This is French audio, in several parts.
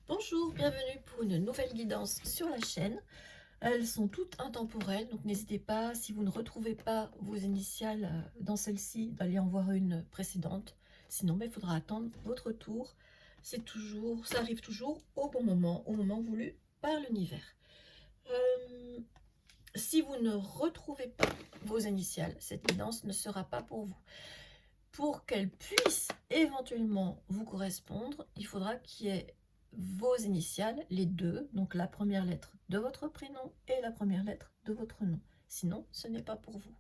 Bonjour, bienvenue pour une nouvelle guidance sur la chaîne. Elles sont toutes intemporelles, donc n'hésitez pas, si vous ne retrouvez pas vos initiales dans celle-ci, d'aller en voir une précédente. Sinon, il faudra attendre votre tour. Ça arrive toujours au moment voulu par l'univers. Si vous ne retrouvez pas vos initiales, cette guidance ne sera pas pour vous. Pour qu'elle puisse éventuellement vous correspondre, il faudra qu'il y ait vos initiales, les deux, donc la première lettre de votre prénom et la première lettre de votre nom. Sinon, ce n'est pas pour vous.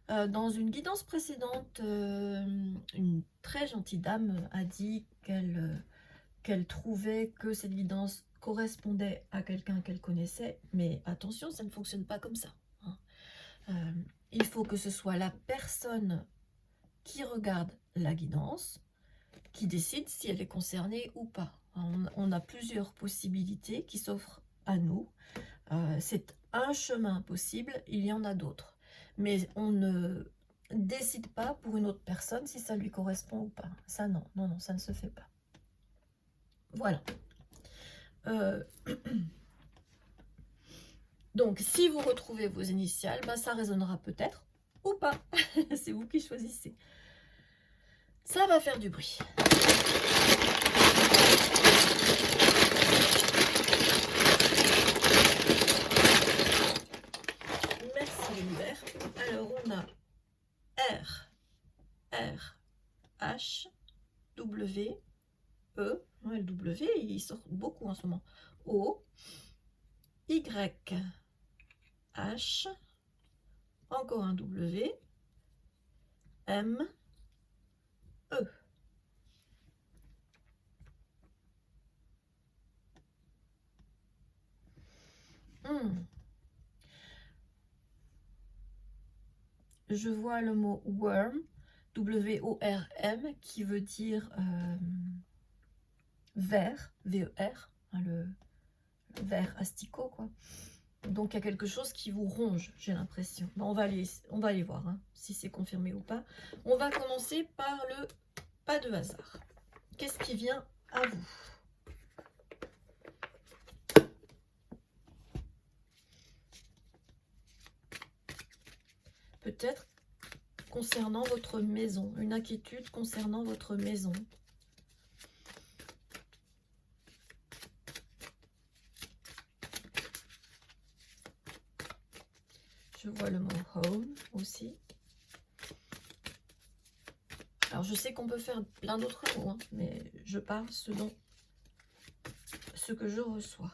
Dans une guidance précédente, une très gentille dame a dit qu'elle trouvait que cette guidance correspondait à quelqu'un qu'elle connaissait, mais attention, ça ne fonctionne pas comme ça, hein. Il faut que ce soit la personne qui regarde la guidance, qui décide si elle est concernée ou pas. On a plusieurs possibilités qui s'offrent à nous. C'est un chemin possible, il y en a d'autres. Mais on ne décide pas pour une autre personne si ça lui correspond ou pas. Ça, non, non, non, ça ne se fait pas. Voilà. Donc, si vous retrouvez vos initiales, ça résonnera peut-être ou pas. C'est vous qui choisissez. Ça va faire du bruit. Merci l'univers. Alors, on a R, R, H, W, E. Ouais, le W, il sort beaucoup en ce moment. O, Y, H, encore un W, M, E. Je vois le mot worm, W-O-R-M, qui veut dire ver, V-E-R, hein, le ver asticot, quoi. Donc il y a quelque chose qui vous ronge, j'ai l'impression. On va aller voir hein, si c'est confirmé ou pas. On va commencer par le pas de hasard. Qu'est-ce qui vient à vous? Peut-être concernant votre maison, une inquiétude concernant votre maison. Je vois le mot home aussi. Alors je sais qu'on peut faire plein d'autres mots, hein, mais je parle ce que je reçois.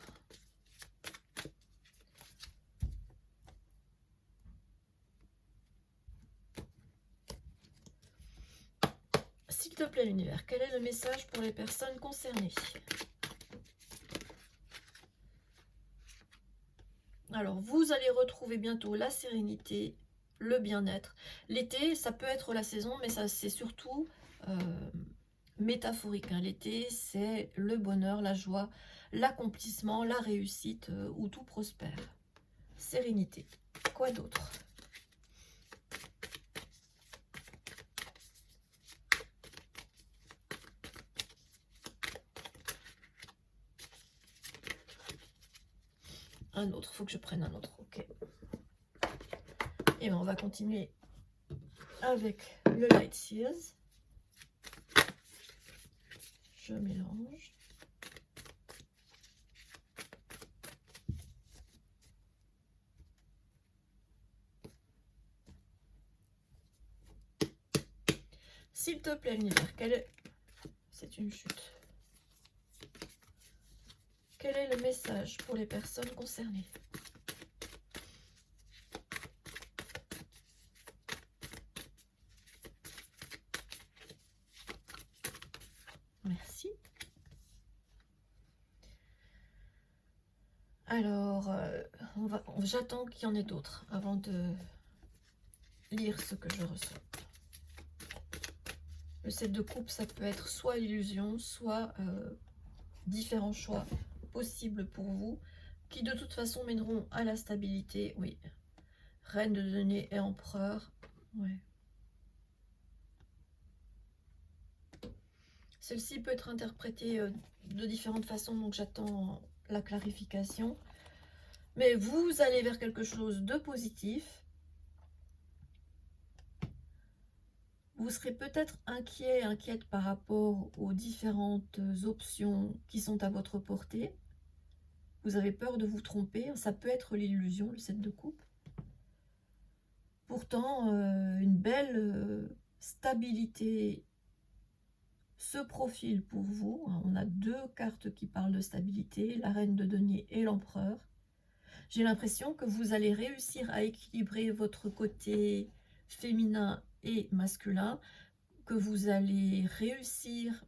S'il te plaît l'univers, quel est le message pour les personnes concernées? Alors vous allez retrouver bientôt la sérénité, le bien-être. L'été, ça peut être la saison, mais ça c'est surtout métaphorique, hein. L'été, c'est le bonheur, la joie, l'accomplissement, la réussite, où tout prospère. Sérénité. Quoi d'autre? Un autre, faut que je prenne un autre, ok. Et bien on va continuer avec le Light Seals. Je mélange. S'il te plaît l'univers, quel est... C'est une chute. Quel est le message pour les personnes concernées? Merci. Alors, j'attends qu'il y en ait d'autres avant de lire ce que je reçois. Le 7 de coupe, ça peut être soit l'illusion, soit différents choix possibles pour vous, qui de toute façon mèneront à la stabilité. Oui, reine de denier et empereur. Ouais. Celle-ci peut être interprétée de différentes façons, donc j'attends la clarification. Mais vous allez vers quelque chose de positif. Vous serez peut-être inquiète par rapport aux différentes options qui sont à votre portée. Vous avez peur de vous tromper, ça peut être l'illusion, le 7 de coupe. Pourtant, une belle stabilité se profile pour vous. On a deux cartes qui parlent de stabilité, la reine de denier et l'empereur. J'ai l'impression que vous allez réussir à équilibrer votre côté féminin et masculin, que vous allez réussir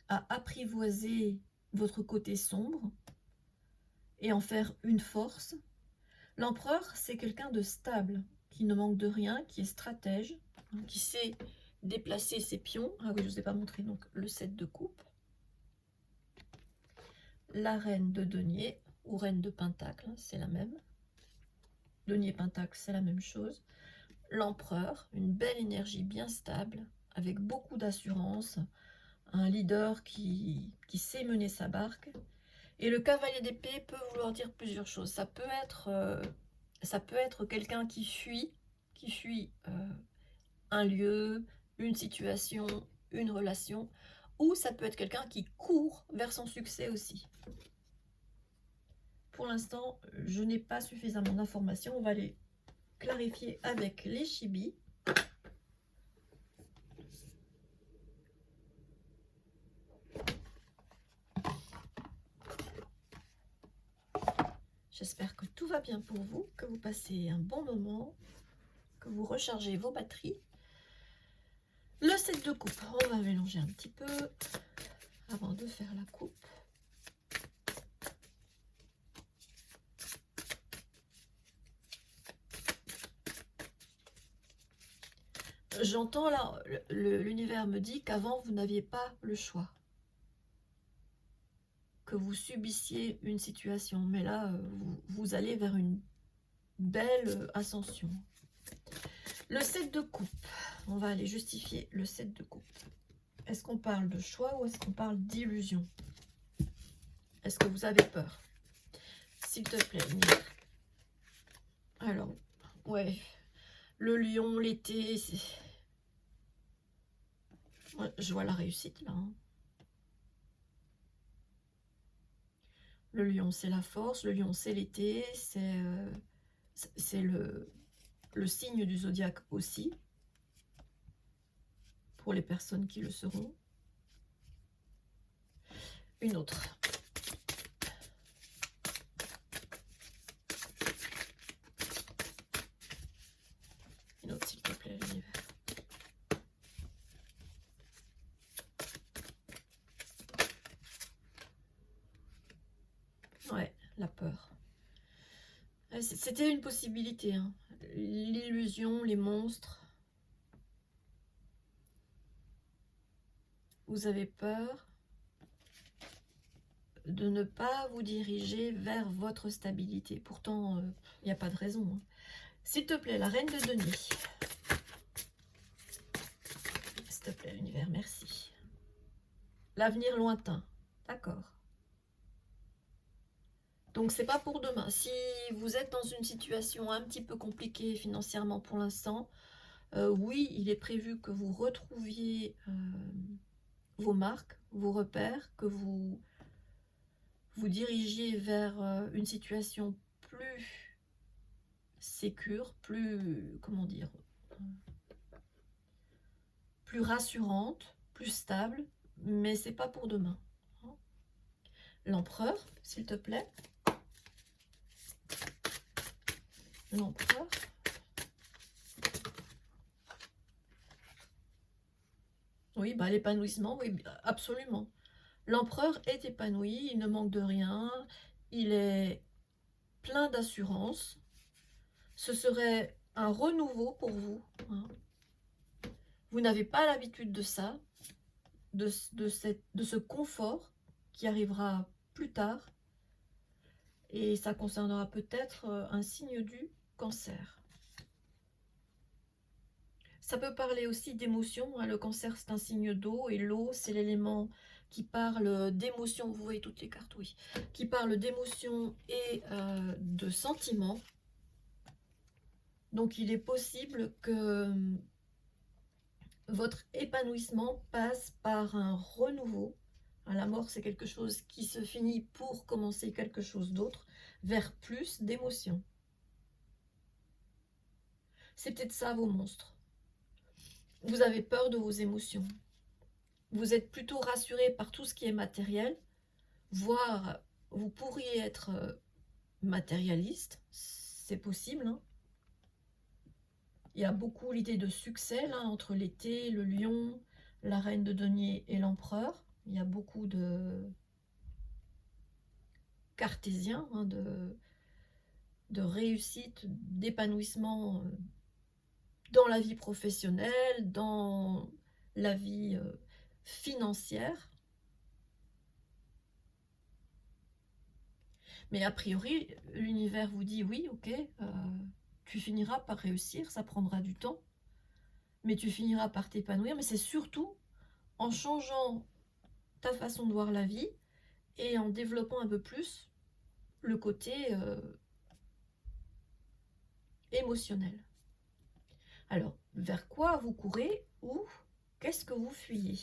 à apprivoiser votre côté sombre et en faire une force. L'empereur, c'est quelqu'un de stable, qui ne manque de rien, qui est stratège, qui sait déplacer ses pions. Ah oui, je ne vous ai pas montré donc le 7 de coupe. La reine de denier ou reine de pentacle, c'est la même. Denier pentacle, c'est la même chose. L'empereur, une belle énergie bien stable, avec beaucoup d'assurance, un leader qui sait mener sa barque. Et le cavalier d'épée peut vouloir dire plusieurs choses. Ça peut être quelqu'un qui fuit un lieu, une situation, une relation, ou ça peut être quelqu'un qui court vers son succès aussi. Pour l'instant, je n'ai pas suffisamment d'informations. On va les clarifier avec les chibis. J'espère que tout va bien pour vous, que vous passez un bon moment, que vous rechargez vos batteries. Le 7 de coupe, on va mélanger un petit peu avant de faire la coupe. J'entends là, l'univers me dit qu'avant vous n'aviez pas le choix, que vous subissiez une situation, mais là vous allez vers une belle ascension. Le 7 de coupe, on va aller justifier le 7 de coupe. Est-ce qu'on parle de choix ou est-ce qu'on parle d'illusion? Est-ce que vous avez peur? S'il te plaît, Nir. Alors, ouais, le lion, l'été, c'est... Ouais, je vois la réussite là. Hein. Le lion, c'est la force. Le lion, c'est l'été. C'est le signe du zodiaque aussi. Pour les personnes qui le seront. Une autre. Une autre, s'il te plaît, l'univers. Ouais, la peur. C'était une possibilité. Hein. L'illusion, les monstres. Vous avez peur de ne pas vous diriger vers votre stabilité. Pourtant, il n'y a pas de raison. Hein. S'il te plaît, la reine de denier. S'il te plaît, l'univers, merci. L'avenir lointain. D'accord. Donc, c'est pas pour demain. Si vous êtes dans une situation un petit peu compliquée financièrement pour l'instant, oui, il est prévu que vous retrouviez vos marques, vos repères, que vous vous dirigiez vers une situation plus sécure, plus, comment dire, plus rassurante, plus stable, mais c'est pas pour demain. L'empereur, s'il te plaît. L'empereur. Oui, bah, l'épanouissement, oui, absolument. L'empereur est épanoui, il ne manque de rien, il est plein d'assurance. Ce serait un renouveau pour vous. Hein. Vous n'avez pas l'habitude de ça, de ce confort qui arrivera plus tard. Et ça concernera peut-être un signe du cancer. Ça peut parler aussi d'émotion, hein. Le cancer, c'est un signe d'eau, et l'eau, c'est l'élément qui parle d'émotion. Vous voyez toutes les cartes, oui. Qui parle d'émotion et de sentiments. Donc, il est possible que votre épanouissement passe par un renouveau. La mort, c'est quelque chose qui se finit pour commencer quelque chose d'autre, vers plus d'émotions. C'est peut-être ça vos monstres. Vous avez peur de vos émotions. Vous êtes plutôt rassuré par tout ce qui est matériel, voire vous pourriez être matérialiste, c'est possible, hein. Il y a beaucoup l'idée de succès là, entre l'été, le lion, la reine de denier et l'empereur. Il y a beaucoup de cartésiens, hein, de réussite, d'épanouissement dans la vie professionnelle, dans la vie financière. Mais a priori, l'univers vous dit oui, ok, tu finiras par réussir, ça prendra du temps, mais tu finiras par t'épanouir. Mais c'est surtout en changeant ta façon de voir la vie et en développant un peu plus le côté émotionnel. Alors, vers quoi vous courez ou qu'est-ce que vous fuyez?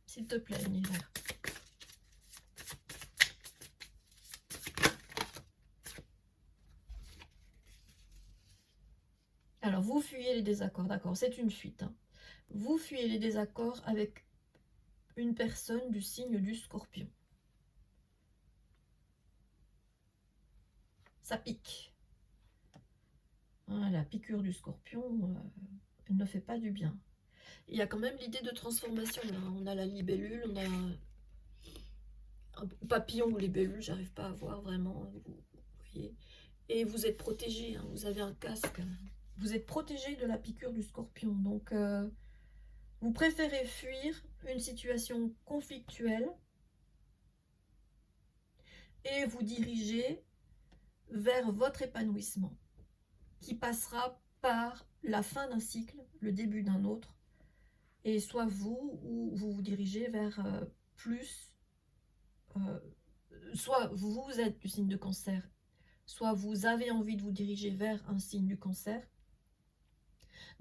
S'il te plaît, univers. Alors, vous fuyez les désaccords, d'accord, c'est une fuite, hein. Vous fuyez les désaccords avec une personne du signe du Scorpion. Ça pique. Hein, la piqûre du Scorpion, elle ne fait pas du bien. Il y a quand même l'idée de transformation, là. On a la libellule, on a un papillon ou libellule, j'arrive pas à voir vraiment, vous voyez. Et vous êtes protégé, hein, vous avez un casque. Vous êtes protégé de la piqûre du Scorpion, donc vous préférez fuir une situation conflictuelle et vous diriger vers votre épanouissement, qui passera par la fin d'un cycle, le début d'un autre, et soit vous, ou vous vous dirigez vers plus, soit vous êtes du signe de Cancer, soit vous avez envie de vous diriger vers un signe du Cancer.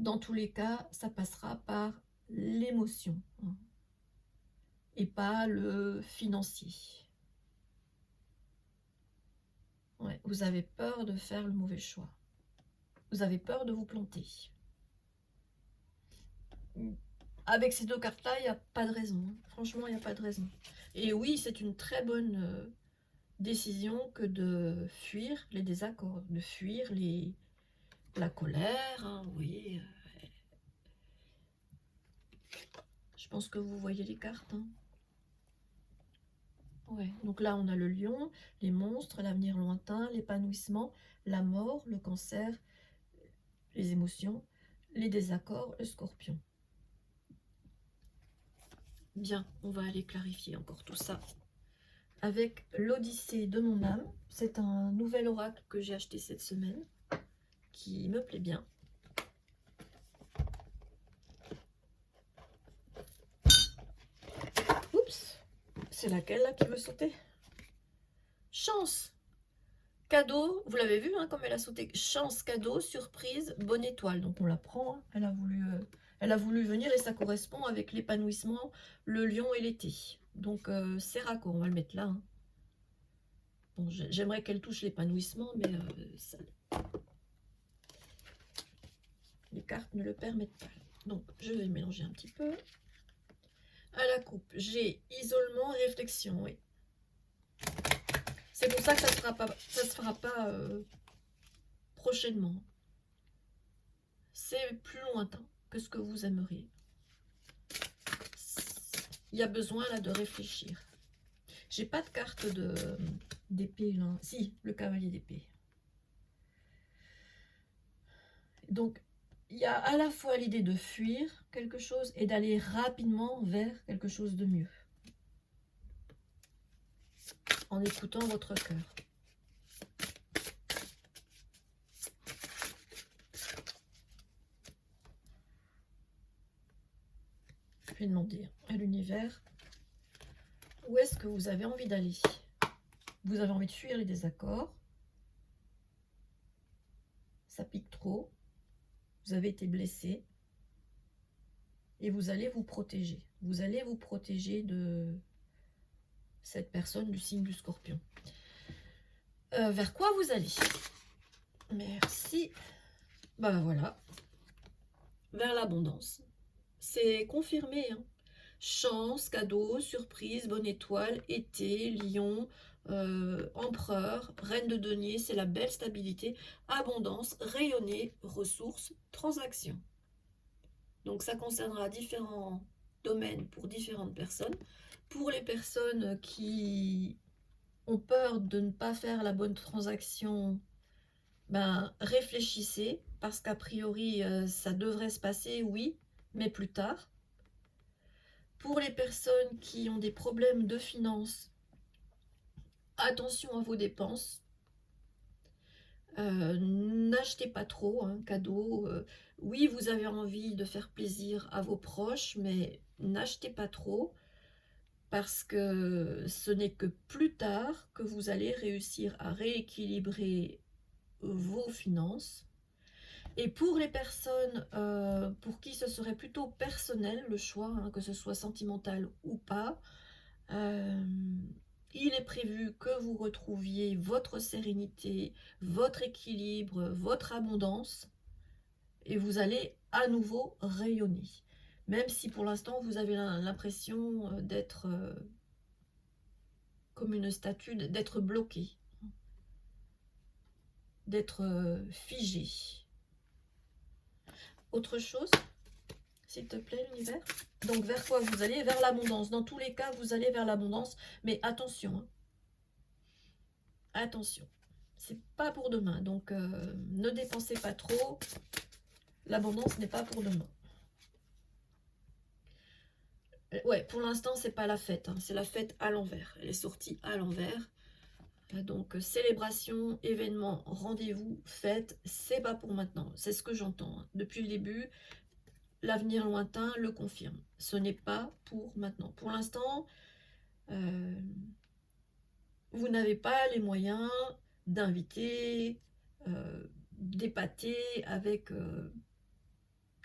Dans tous les cas, ça passera par l'émotion, hein, et pas le financier. Ouais, vous avez peur de faire le mauvais choix. Vous avez peur de vous planter. Avec ces deux cartes-là, il n'y a pas de raison, hein. Franchement, il n'y a pas de raison. Et oui, c'est une très bonne décision que de fuir les désaccords, de fuir la colère, hein, vous voyez. Je pense que vous voyez les cartes, hein. Ouais, donc là, on a le lion, les monstres, l'avenir lointain, l'épanouissement, la mort, le cancer, les émotions, les désaccords, le scorpion. Bien, on va aller clarifier encore tout ça avec l'Odyssée de mon âme. C'est un nouvel oracle que j'ai acheté cette semaine, qui me plaît bien. Oups, c'est laquelle là qui veut sauter? Chance, cadeau, vous l'avez vu, hein, comme elle a sauté. Chance, cadeau, surprise, bonne étoile. Donc on la prend, hein. Elle a voulu venir et ça correspond avec l'épanouissement, le lion et l'été. Donc c'est raccord, on va le mettre là, hein. Bon, j'aimerais qu'elle touche l'épanouissement, mais les cartes ne le permettent pas. Donc je vais mélanger un petit peu. À la coupe, j'ai isolement et réflexion, oui. C'est pour ça que ça se fera pas prochainement. C'est plus lointain que ce que vous aimeriez. Il y a besoin là de réfléchir. J'ai pas de carte d'épée là. Si, le cavalier d'épée. Donc, il y a à la fois l'idée de fuir quelque chose et d'aller rapidement vers quelque chose de mieux. En écoutant votre cœur. Je vais demander à l'univers où est-ce que vous avez envie d'aller. Vous avez envie de fuir les désaccords. Ça pique trop. Vous avez été blessé. Et vous allez vous protéger. Vous allez vous protéger de cette personne du signe du Scorpion. Vers quoi vous allez? Merci. Ben voilà. Vers l'abondance. C'est confirmé, hein. Chance, cadeau, surprise, bonne étoile, été, lion, empereur, reine de denier, c'est la belle stabilité, abondance, rayonner, ressources, transactions. Donc ça concernera différents domaines pour différentes personnes. Pour les personnes qui ont peur de ne pas faire la bonne transaction, ben réfléchissez, parce qu'a priori ça devrait se passer, oui, mais plus tard. Pour les personnes qui ont des problèmes de finances, attention à vos dépenses. N'achetez pas trop, hein, cadeau. Oui, vous avez envie de faire plaisir à vos proches, mais n'achetez pas trop, parce que ce n'est que plus tard que vous allez réussir à rééquilibrer vos finances. Et pour les personnes pour qui ce serait plutôt personnel le choix, hein, que ce soit sentimental ou pas, il est prévu que vous retrouviez votre sérénité, votre équilibre, votre abondance, et vous allez à nouveau rayonner. Même si pour l'instant vous avez l'impression d'être comme une statue, d'être bloqué, d'être figé. Autre chose, s'il te plaît, l'univers? Donc, vers quoi vous allez? Vers l'abondance. Dans tous les cas, vous allez vers l'abondance. Mais attention, hein. Attention. C'est pas pour demain. Donc, ne dépensez pas trop. L'abondance n'est pas pour demain. Ouais, pour l'instant, c'est pas la fête, hein. C'est la fête à l'envers. Elle est sortie à l'envers. Donc, célébration, événement, rendez-vous, fête, c'est pas pour maintenant. C'est ce que j'entends, hein. Depuis le début, l'avenir lointain le confirme. Ce n'est pas pour maintenant. Pour l'instant, vous n'avez pas les moyens d'inviter, d'épater avec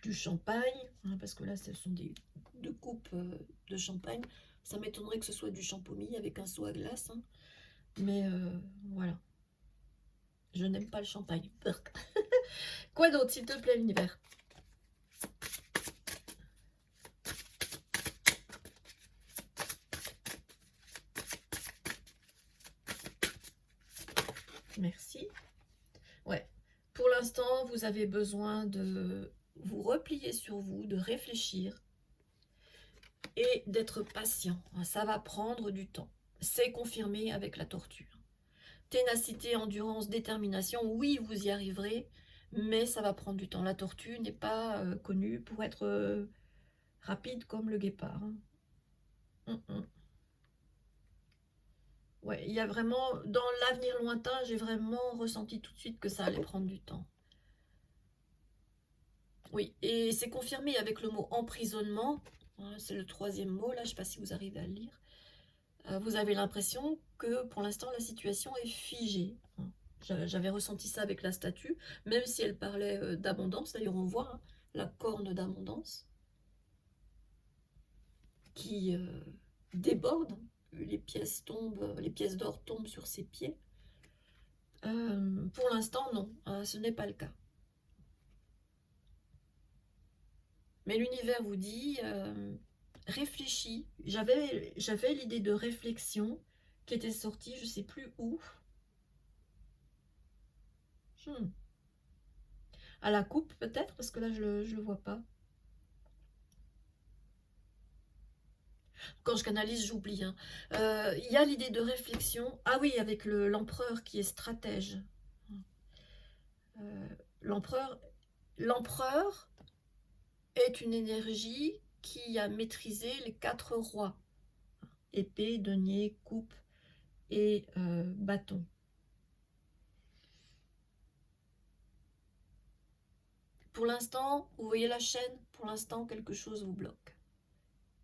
du champagne, hein, parce que là, ce sont deux coupes de champagne. Ça m'étonnerait que ce soit du champomis avec un seau à glace, hein. Mais voilà. Je n'aime pas le champagne. Quoi d'autre, s'il te plaît, l'univers? Merci. Ouais. Pour l'instant, vous avez besoin de vous replier sur vous, de réfléchir et d'être patient. Ça va prendre du temps. C'est confirmé avec la torture. Ténacité, endurance, détermination, oui, vous y arriverez, mais ça va prendre du temps. La tortue n'est pas connue pour être rapide comme le guépard, hein. Ouais, il y a vraiment, dans l'avenir lointain, j'ai vraiment ressenti tout de suite que ça allait prendre du temps. Oui, et c'est confirmé avec le mot emprisonnement, hein, c'est le troisième mot, là, je ne sais pas si vous arrivez à le lire. Vous avez l'impression que pour l'instant la situation est figée, hein. J'avais ressenti ça avec la statue, même si elle parlait d'abondance. D'ailleurs, on voit, hein, la corne d'abondance qui déborde. Les pièces tombent, les pièces d'or tombent sur ses pieds. Pour l'instant, non, ce n'est pas le cas. Mais l'univers vous dit, réfléchis. J'avais l'idée de réflexion qui était sortie, je ne sais plus où. À la coupe peut-être, parce que là je le vois pas. Quand je canalise, j'oublie, hein. Il y a l'idée de réflexion. Ah oui, avec l'empereur qui est stratège. L'empereur est une énergie qui a maîtrisé les 4 rois. Épée, denier, coupe et bâton. Pour l'instant, vous voyez la chaîne, pour l'instant quelque chose vous bloque.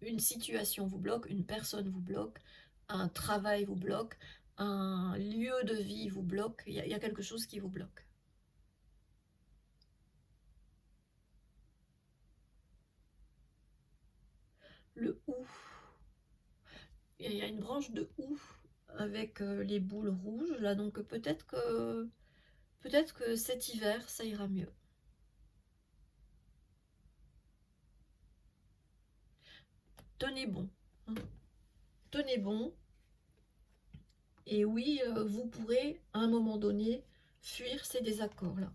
une situation vous bloque, une personne vous bloque, un travail vous bloque, un lieu de vie vous bloque, il y a quelque chose qui vous bloque. Le ou. Il y a une branche de ou avec les boules rouges là, donc peut-être que cet hiver ça ira mieux. Tenez bon, hein. Tenez bon, et oui, vous pourrez à un moment donné fuir ces désaccords là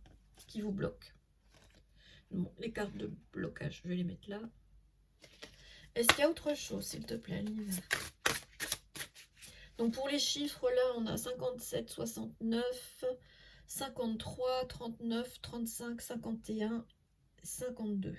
qui vous bloquent. Bon, les cartes de blocage, je vais les mettre là. Est-ce qu'il y a autre chose, s'il te plaît, l'univers? Donc pour les chiffres, là, on a 57, 69, 53, 39, 35, 51, 52.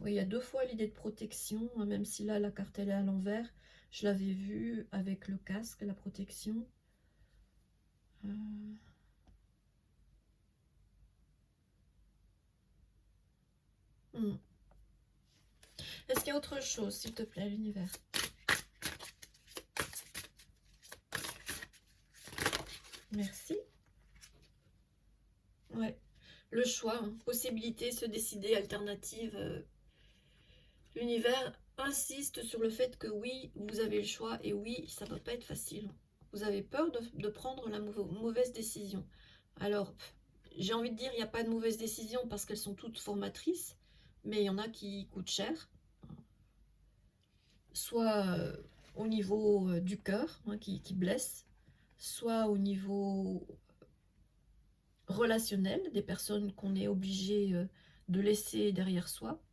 Oui, il y a 2 fois l'idée de protection, hein, même si là, la carte, elle est à l'envers. Je l'avais vue avec le casque, la protection. Est-ce qu'il y a autre chose, s'il te plaît, l'univers? Merci. Ouais. Le choix, hein, possibilité, se décider, alternative. L'univers insiste sur le fait que oui, vous avez le choix, et oui, ça ne va pas être facile. Vous avez peur de prendre la mauvaise décision. Alors, j'ai envie de dire, il n'y a pas de mauvaise décision parce qu'elles sont toutes formatrices, mais il y en a qui coûtent cher. Soit au niveau du cœur, hein, qui blesse, soit au niveau relationnel, des personnes qu'on est obligé de laisser derrière soi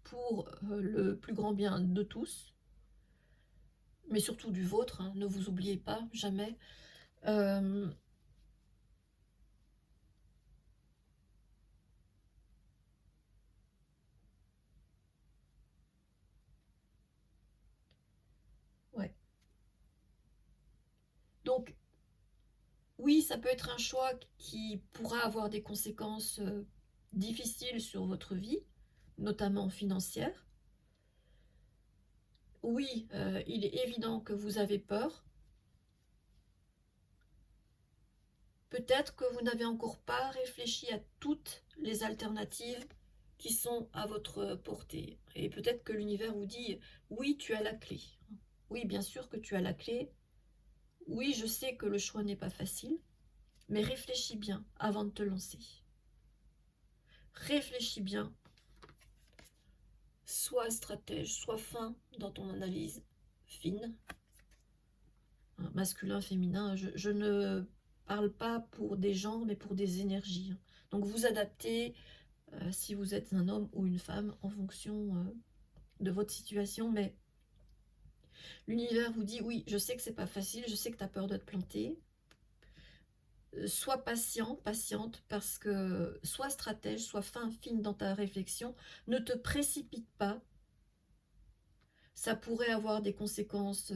pour le plus grand bien de tous, mais surtout du vôtre, hein, ne vous oubliez pas, jamais. Ouais. Donc, oui, ça peut être un choix qui pourra avoir des conséquences difficiles sur votre vie, notamment financière. Oui, il est évident que vous avez peur. Peut-être que vous n'avez encore pas réfléchi à toutes les alternatives qui sont à votre portée. Et peut-être que l'univers vous dit, oui, tu as la clé. Oui, bien sûr que tu as la clé. Oui, je sais que le choix n'est pas facile, mais réfléchis bien avant de te lancer. Réfléchis bien. Sois stratège, sois fin dans ton analyse fine. Masculin, féminin, je ne parle pas pour des genres, mais pour des énergies. Donc vous adaptez si vous êtes un homme ou une femme en fonction de votre situation, mais l'univers vous dit oui, je sais que c'est pas facile, je sais que tu as peur de te planter. Sois patient, patiente, parce que sois stratège, sois fine dans ta réflexion, ne te précipite pas. Ça pourrait avoir des conséquences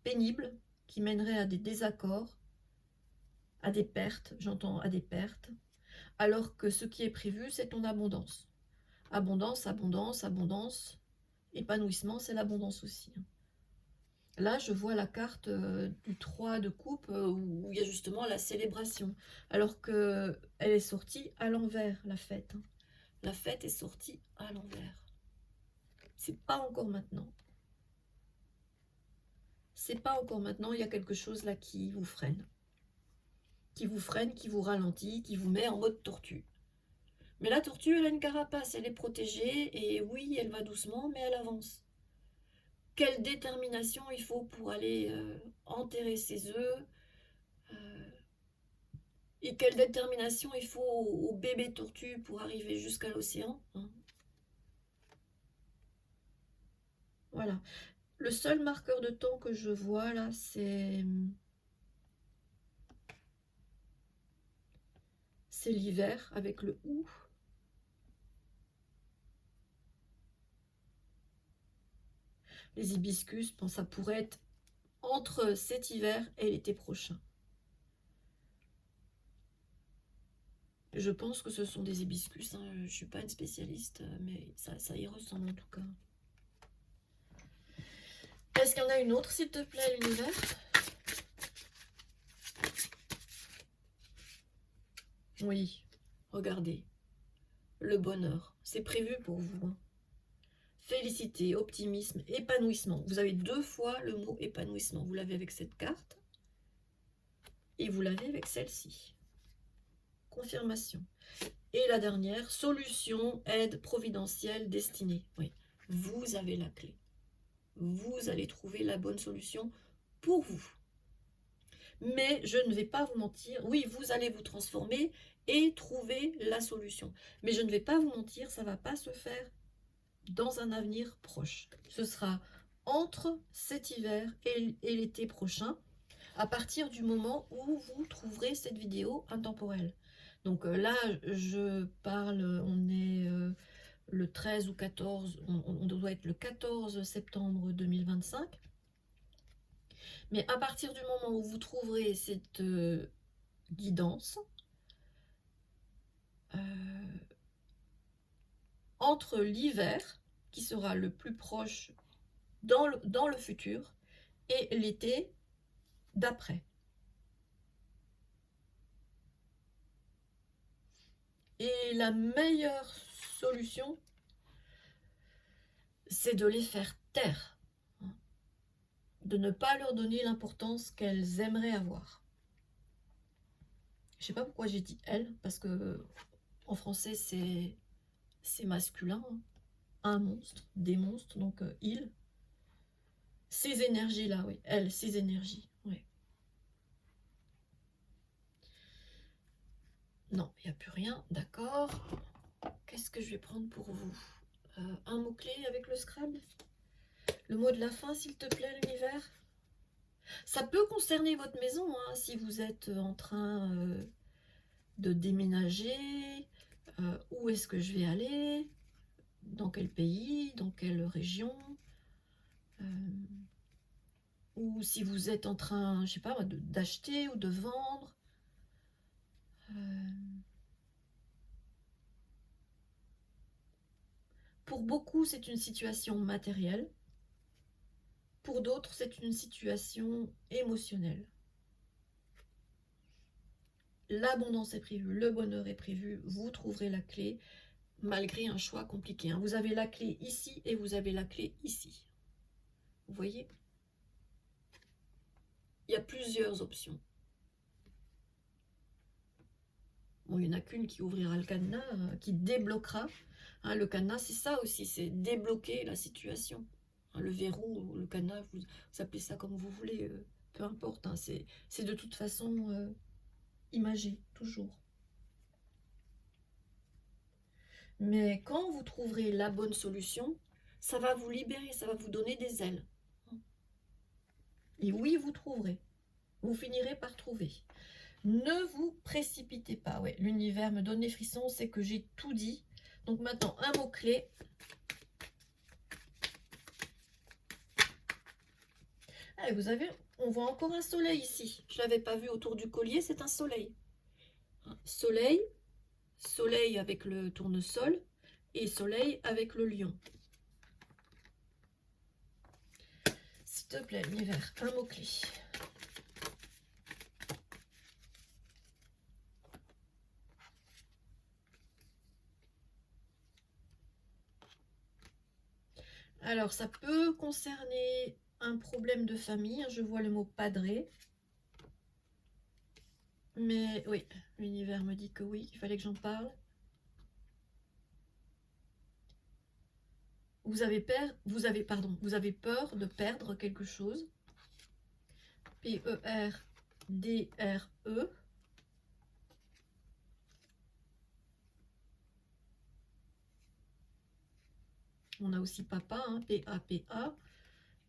pénibles qui mèneraient à des désaccords, à des pertes, j'entends à des pertes, alors que ce qui est prévu, c'est ton abondance. Abondance, abondance, abondance, épanouissement, c'est l'abondance aussi. Là, je vois la carte du 3 de coupe où il y a justement la célébration, alors qu'elle est sortie à l'envers, la fête. La fête est sortie à l'envers. C'est pas encore maintenant. C'est pas encore maintenant, il y a quelque chose là qui vous freine. Qui vous freine, qui vous ralentit, qui vous met en mode tortue. Mais la tortue, elle a une carapace, elle est protégée, et oui, elle va doucement, mais elle avance. Quelle détermination il faut pour aller enterrer ses œufs, et quelle détermination il faut au bébé tortue pour arriver jusqu'à l'océan, hein. Voilà. Le seul marqueur de temps que je vois là, c'est l'hiver avec le ou. Les hibiscus, bon, ça pourrait être entre cet hiver et l'été prochain. Je pense que ce sont des hibiscus, hein. Je ne suis pas une spécialiste, mais ça y ressemble en tout cas. Est-ce qu'il y en a une autre, s'il te plaît, l'univers? Oui, regardez. Le bonheur, c'est prévu pour vous. Hein. Félicité, optimisme, épanouissement. Vous avez 2 fois le mot épanouissement. Vous l'avez avec cette carte et vous l'avez avec celle-ci. Confirmation. Et la dernière, solution, aide providentielle, destinée. Oui, vous avez la clé. Vous allez trouver la bonne solution pour vous. Mais je ne vais pas vous mentir. Oui, vous allez vous transformer et trouver la solution. Mais je ne vais pas vous mentir, ça ne va pas se faire dans un avenir proche. Ce sera entre cet hiver et l'été prochain, à partir du moment où vous trouverez cette vidéo intemporelle. Donc là, je parle, on est le 13 ou 14, on doit être le 14 septembre 2025. Mais à partir du moment où vous trouverez cette guidance, entre l'hiver, qui sera le plus proche dans le futur, et l'été d'après. Et la meilleure solution, c'est de les faire taire, de ne pas leur donner l'importance qu'elles aimeraient avoir. Je ne sais pas pourquoi j'ai dit elles, parce que en français c'est masculin, hein. Un monstre, des monstres, donc il. Ces énergies-là, oui, elles, ces énergies, oui. Non, il n'y a plus rien, d'accord. Qu'est-ce que je vais prendre pour vous? Un mot-clé avec le Scrabble? Le mot de la fin, s'il te plaît, l'univers? Ça peut concerner votre maison, hein, si vous êtes en train de déménager. Où est-ce que je vais aller? Dans quel pays? Dans quelle région? Ou si vous êtes en train, je sais pas, d'acheter ou de vendre. Pour beaucoup, c'est une situation matérielle. Pour d'autres, c'est une situation émotionnelle. L'abondance est prévue, le bonheur est prévu, vous trouverez la clé, malgré un choix compliqué. Hein. Vous avez la clé ici et vous avez la clé ici. Vous voyez? Il y a plusieurs options. Bon, il n'y en a qu'une qui ouvrira le cadenas, qui débloquera. Hein, le cadenas, c'est ça aussi, c'est débloquer la situation. Hein, le verrou, le cadenas, vous appelez ça comme vous voulez, peu importe. Hein, c'est de toute façon imagé, toujours. Mais quand vous trouverez la bonne solution, ça va vous libérer, ça va vous donner des ailes. Et oui, vous trouverez. Vous finirez par trouver. Ne vous précipitez pas. Ouais, l'univers me donne des frissons, c'est que j'ai tout dit. Donc maintenant, un mot-clé. Allez, vous avez, on voit encore un soleil ici. Je ne l'avais pas vu autour du collier, c'est un soleil. Soleil, soleil avec le tournesol et soleil avec le lion. S'il te plaît, l'univers, un mot-clé. Alors, ça peut concerner un problème de famille. Je vois le mot padré. Mais oui, l'univers me dit que oui, qu'il fallait que j'en parle. Vous avez peur de perdre quelque chose. P-E-R-D-R-E. On a aussi papa, hein, P-A-P-A.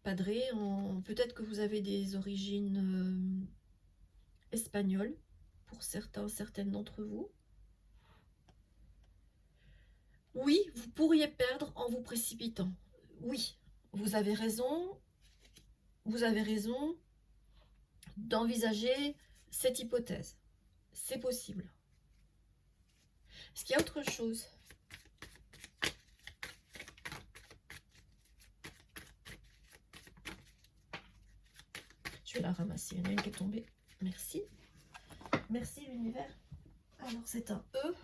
Padré, peut-être que vous avez des origines espagnoles, pour certaines d'entre vous. Oui, vous pourriez perdre en vous précipitant. Oui, vous avez raison d'envisager cette hypothèse. C'est possible. Est-ce qu'il y a autre chose? Je vais la ramasser. Il y en a une qui est tombée. Merci. Merci l'univers. Alors c'est un E.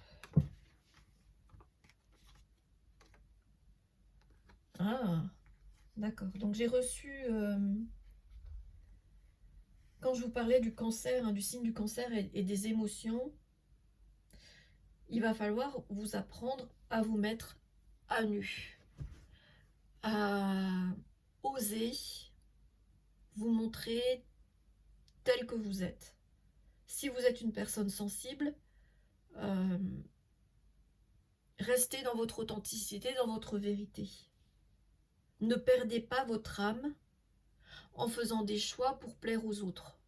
Ah, d'accord. Donc j'ai reçu, quand je vous parlais du cancer, hein, du signe du cancer et des émotions, il va falloir vous apprendre à vous mettre à nu, à oser vous montrer tel que vous êtes. Si vous êtes une personne sensible, euh, restez dans votre authenticité, dans votre vérité. Ne perdez pas votre âme en faisant des choix pour plaire aux autres.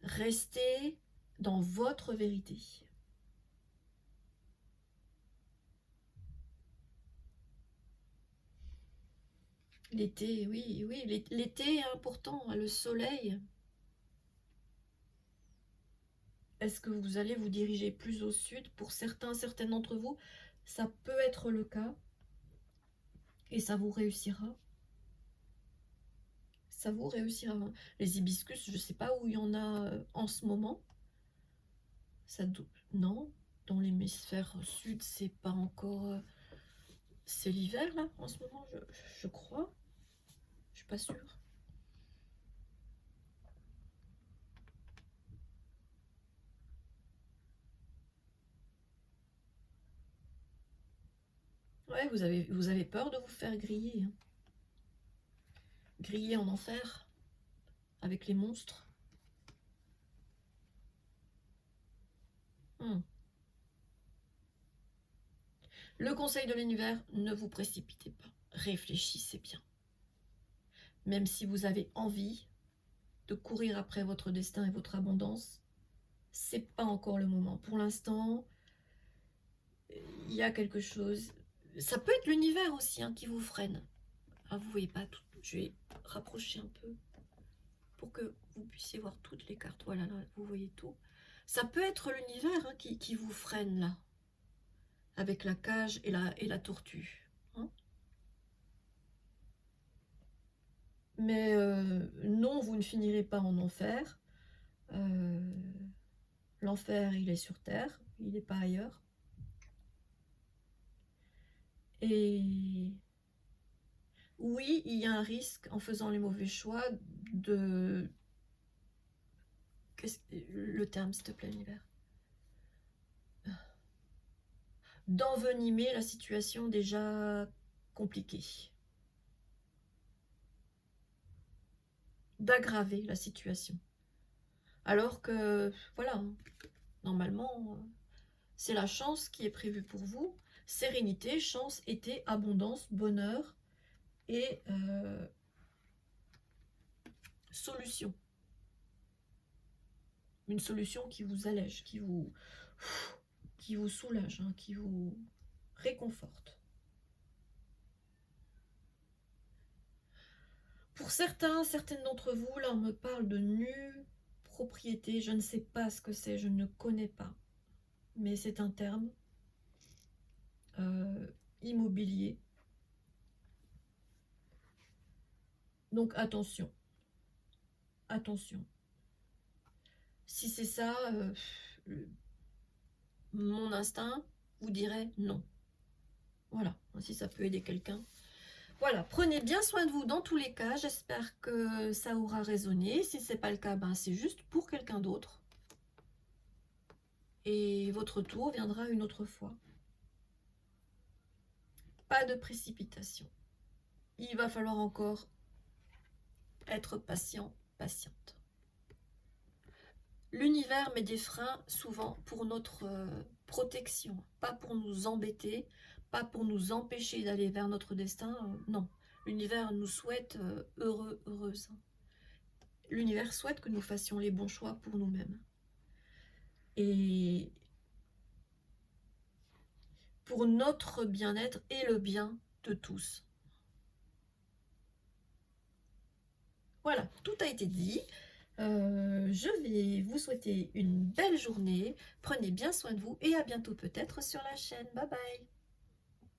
Restez dans votre vérité. L'été, oui, oui, l'été est important, hein, le soleil. Est-ce que vous allez vous diriger plus au sud? Pour certaines d'entre vous, ça peut être le cas. Et ça vous réussira. Ça vous réussira. Les hibiscus, je ne sais pas où il y en a en ce moment. Ça, non, dans l'hémisphère sud, c'est pas encore... c'est l'hiver, là, en ce moment, je crois. Je suis pas sûre. Ouais, vous avez peur de vous faire griller. Hein. Griller en enfer, avec les monstres. Le conseil de l'univers, ne vous précipitez pas. Réfléchissez bien. Même si vous avez envie de courir après votre destin et votre abondance, c'est pas encore le moment. Pour l'instant, il y a quelque chose. Ça peut être l'univers aussi hein, qui vous freine. Ah, vous voyez pas tout. Je vais rapprocher un peu pour que vous puissiez voir toutes les cartes. Voilà, là, vous voyez tout. Ça peut être l'univers hein, qui vous freine là, avec la cage et la tortue. Hein. Mais non, vous ne finirez pas en enfer. L'enfer, il est sur Terre, il n'est pas ailleurs. Et oui, il y a un risque en faisant les mauvais choix de... Le terme, s'il te plaît, l'univers. D'envenimer la situation déjà compliquée. D'aggraver la situation. Alors que, voilà, normalement, c'est la chance qui est prévue pour vous. Sérénité, chance, été, abondance, bonheur et solution. Une solution qui vous allège, qui vous soulage, hein, qui vous réconforte. Pour certaines d'entre vous, là on me parle de nue propriété, je ne sais pas ce que c'est, je ne connais pas, mais c'est un terme immobilier. Donc attention, attention. Si c'est ça, mon instinct vous dirait non. Voilà, si ça peut aider quelqu'un. Voilà, prenez bien soin de vous dans tous les cas. J'espère que ça aura résonné. Si ce n'est pas le cas, ben c'est juste pour quelqu'un d'autre. Et votre tour viendra une autre fois. Pas de précipitation. Il va falloir encore être patient, patiente. L'univers met des freins souvent pour notre protection, pas pour nous embêter, pas pour nous empêcher d'aller vers notre destin. Non, l'univers nous souhaite heureux, heureuse. L'univers souhaite que nous fassions les bons choix pour nous-mêmes. Et pour notre bien-être et le bien de tous. Voilà, tout a été dit. Je vais vous souhaiter une belle journée. Prenez bien soin de vous et à bientôt peut-être sur la chaîne. Bye bye.